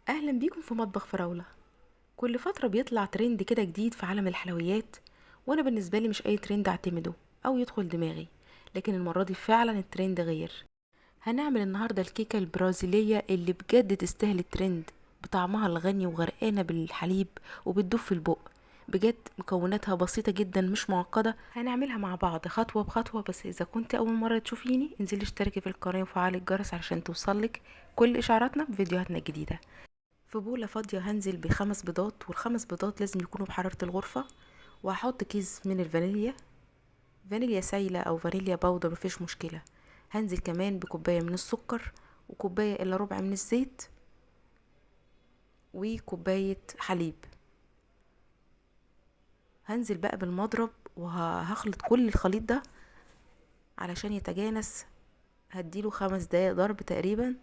اهلا بيكم في مطبخ فراولة. كل فترة بيطلع ترند كده جديد في عالم الحلويات، وانا بالنسبة لي مش اي ترند اعتمده او يدخل دماغي، لكن المرة دي فعلا الترند غير. هنعمل النهاردة الكيكة البرازيلية اللي بجد تستاهل الترند، بطعمها الغني وغرقانة بالحليب وبتدوب في البق. بجد مكوناتها بسيطة جدا مش معقدة، هنعملها مع بعض خطوة بخطوة. بس إذا كنت أول مرة تشوفيني انزلي اشتركي في القناة وفعلي الجرس علشان توصلك كل إشعاراتنا بفيديوهاتنا الجديدة. في بولة فاضية هنزل بخمس بيضات، والخمس بيضات لازم يكونوا بحرارة الغرفة. وهحط كيس من الفانيليا، فانيليا سايلة او فانيليا باودر مفيش مشكلة. هنزل كمان بكوباية من السكر، وكوباية الا ربع من الزيت، وكوباية حليب. هنزل بقى بالمضرب وهخلط كل الخليط ده علشان يتجانس. هديله 5 دقايق ضرب تقريبا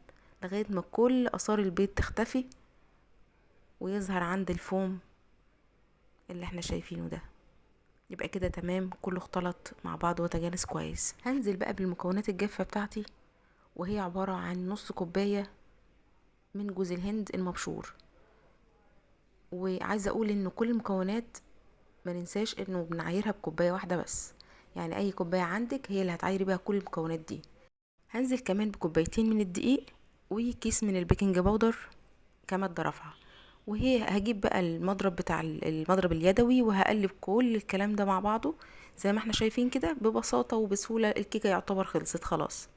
لغاية ما كل اثار البيض تختفي ويظهر عند الفوم اللي احنا شايفينه ده. يبقى كده تمام، كله اختلط مع بعض وتجانس كويس. هنزل بقى بالمكونات الجافة بتاعتي، وهي عبارة عن نص كوباية من جوز الهند المبشور. وعايزة اقول ان كل المكونات ما ننساش انه بنعايرها بكوباية واحدة بس، يعني اي كوباية عندك هي اللي هتعايري بيها كل المكونات دي. هنزل كمان بكوبايتين من الدقيق، وكيس من البيكنج باودر كمادة رافعة. وهي هجيب بقى المضرب بتاع المضرب اليدوي، وهقلب كل الكلام ده مع بعضه زي ما احنا شايفين كده ببساطة وبسهولة. الكيكة يعتبر خلصت خلاص.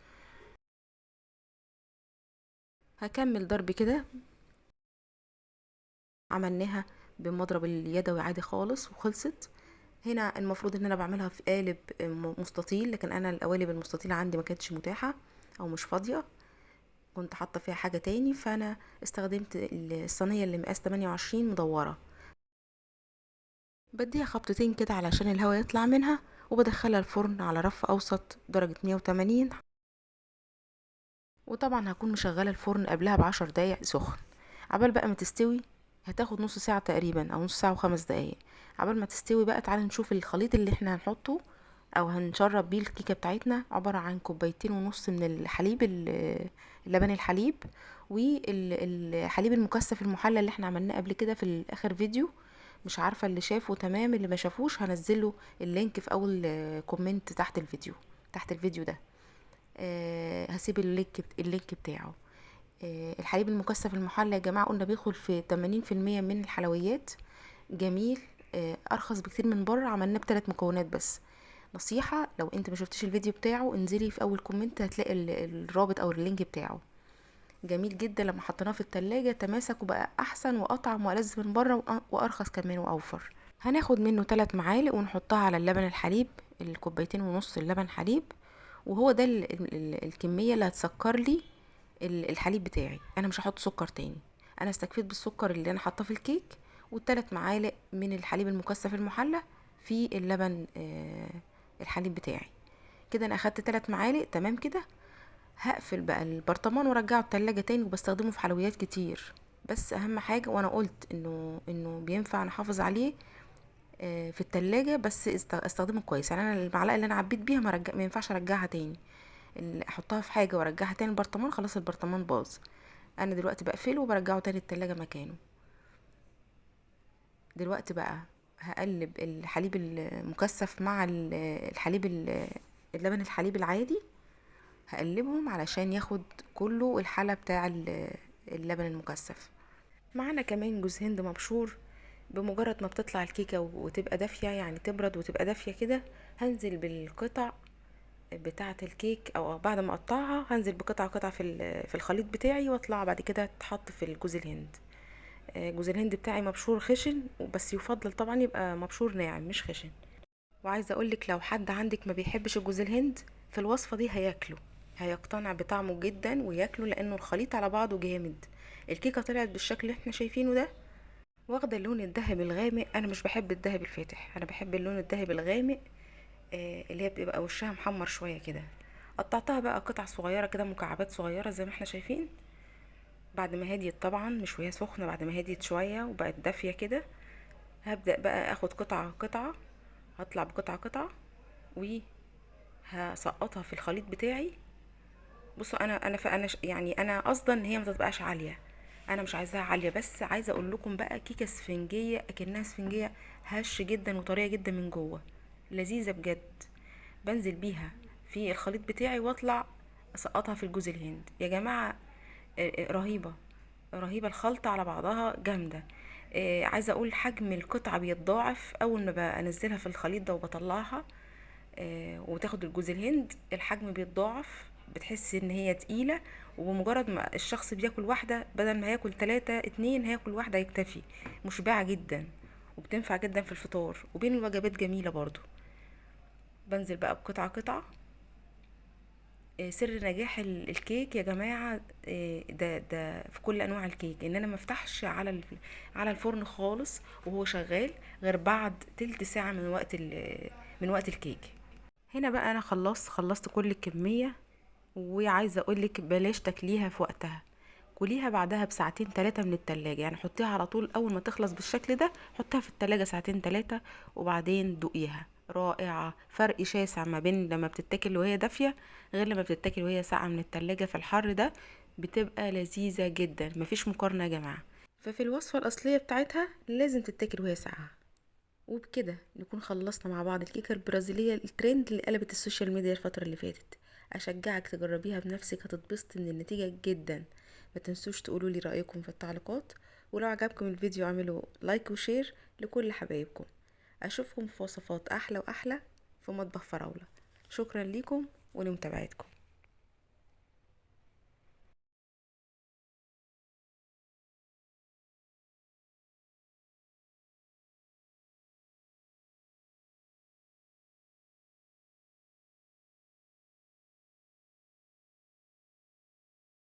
هكمل ضرب كده. عملناها بالمضرب اليدوي عادي خالص وخلصت. هنا المفروض ان انا بعملها في قالب مستطيل، لكن انا القوالب المستطيلة عندي ما كانتش متاحة او مش فاضية، كنت حاطة فيها حاجة تاني، فانا استخدمت الصينية اللي مقاس 28 مدورة. بديها خبطتين كده علشان الهواء يطلع منها، وبدخلها الفرن على رف اوسط درجة 180. وطبعا هكون مشغلة الفرن قبلها ب10 دقايق سخن. عبال بقى ما تستوي هتاخد نص ساعة تقريبا او نص ساعة و5 دقايق. عبال ما تستوي بقى تعالى نشوف الخليط اللي احنا هنحطه او هنشرب بيه الكيكة بتاعتنا. عبارة عن كوبايتين ونص من الحليب اللبن الحليب، والحليب المكثف المحلى اللي احنا عملناه قبل كده في اخر فيديو. مش عارفة اللي شافه تمام، اللي ما شافوش هنزله اللينك في اول كومنت تحت الفيديو، تحت الفيديو ده. هسيب اللينك بتاعه. الحليب المكثف المحلى يا جماعة قلنا بيدخل في 80% من الحلويات. جميل. ارخص بكتير من بره، عملناه ب3 مكونات بس. نصيحة، لو انت ما شفتش الفيديو بتاعه انزلي في اول كومنت هتلاقي الرابط او اللينك بتاعه. جميل جدا. لما حطيناه في التلاجة تماسك وبقى احسن واطعم والذ من بره وارخص كمان واوفر. هناخد منه 3 معالق ونحطها على اللبن الحليب، الكوبايتين ونص اللبن حليب. وهو ده الكمية اللي هتسكر لي الحليب بتاعي. انا مش هحط سكر تاني، انا استكفيت بالسكر اللي انا حاطاه في الكيك، وال3 معالق من الحليب المكثف المحلى في اللبن الحليب بتاعي. كده انا اخدت 3 معالق تمام كده. هقفل بقى البرطمان وارجعه التلاجة تاني، وبستخدمه في حلويات كتير. بس اهم حاجة، وانا قلت انه بينفع نحافظ عليه في التلاجة، بس استخدمه كويس. يعني انا المعلقة اللي انا عبيت بيها ما ينفعش ارجعها تاني. اللي احطها في حاجة وارجعها تاني البرطمان خلاص البرطمان باظ. انا دلوقتي بقفله وبرجعه تاني التلاجة مكانه. دلوقتي بقى هقلب الحليب المكثف مع اللبن الحليب العادي. هقلبهم علشان ياخد كله الحلى بتاع اللبن المكثف. معانا كمان جوز هند مبشور. بمجرد ما بتطلع الكيكة وتبقى دافية، يعني تبرد وتبقى دافية كده، هنزل بالقطع بتاعة الكيك، او بعد ما اقطعها هنزل بقطعة قطعة في الخليط بتاعي، واطلع بعد كده تحط في الجوز الهند. جوز الهند بتاعي مبشور خشن، بس يفضل طبعا يبقى مبشور ناعم مش خشن. وعايزه اقولك لو حد عندك ما بيحبش الجوز الهند، في الوصفه دي هياكله، هيقتنع بطعمه جدا وياكله، لانه الخليط على بعضه جامد. الكيكه طلعت بالشكل اللي احنا شايفينه ده، واخده اللون الذهبي الغامق. انا مش بحب الذهبي الفاتح، انا بحب اللون الذهبي الغامق. اللي هي بتبقى وشها محمر شويه كده. قطعتها بقى قطع صغيره كده، مكعبات صغيره زي ما احنا شايفين. بعد ما هديت طبعا، مش وهي سخنه، بعد ما هديت شويه وبقت دافيه كده، هبدأ بقى اخد قطعة قطعة. هطلع بقطعة قطعة وهسقطها في الخليط بتاعي. بصوا انا يعني انا قصدا ان هي ما تبقاش عالية، انا مش عايزاها عاليه، بس عايزه اقول لكم بقى كيكه اسفنجيه اكنها اسفنجيه، هش جدا وطريه جدا من جوه، لذيذه بجد. بنزل بيها في الخليط بتاعي واطلع اسقطها في الجوز الهند يا جماعه. رهيبه، رهيبه الخلطه على بعضها جامده. عايزه اقول حجم القطعه بيتضاعف اول ما بنزلها في الخليط ده وبطلعها. وتاخد الجوز الهند الحجم بيتضاعف، بتحس ان هي تقيلة. وبمجرد ما الشخص بياكل واحدة بدل ما هياكل 3 2 هياكل واحدة يكتفي. مشبعة جدا وبتنفع جدا في الفطار وبين الوجبات جميلة برضو. بنزل بقى بقطعة قطعة. سر نجاح الكيك يا جماعة، ده في كل انواع الكيك ان انا ما افتحش على الفرن خالص وهو شغال غير بعد تلت ساعة من وقت الكيك. هنا بقى انا خلصت كل الكمية. وعايزه اقولك بلاش تاكليها في وقتها، كليها بعدها بساعتين 3 من التلاجة. يعني حطيها على طول اول ما تخلص بالشكل ده، حطها في التلاجة ساعتين 3 وبعدين دوقيها. رائعة، فرق شاسع ما بين لما بتتاكل وهي دافية غير لما بتتاكل وهي ساقعة من التلاجة في الحر ده. بتبقى لذيذة جدا، مفيش مقارنة يا جماعة. ففي الوصفة الأصلية بتاعتها لازم تتاكل وهي ساقعة. وبكده نكون خلصنا مع بعض الكيكة البرازيلية الترند اللي قلبت السوشيال ميديا الفترة اللي فاتت. اشجعك تجربيها بنفسك، هتتبسط من النتيجة جدا. ما تنسوش تقولوا لي رأيكم في التعليقات، ولو عجبكم الفيديو اعملوا لايك وشير لكل حبايبكم. اشوفكم في وصفات احلى واحلى في مطبخ فراولة. شكرا ليكم ولمتابعتكم.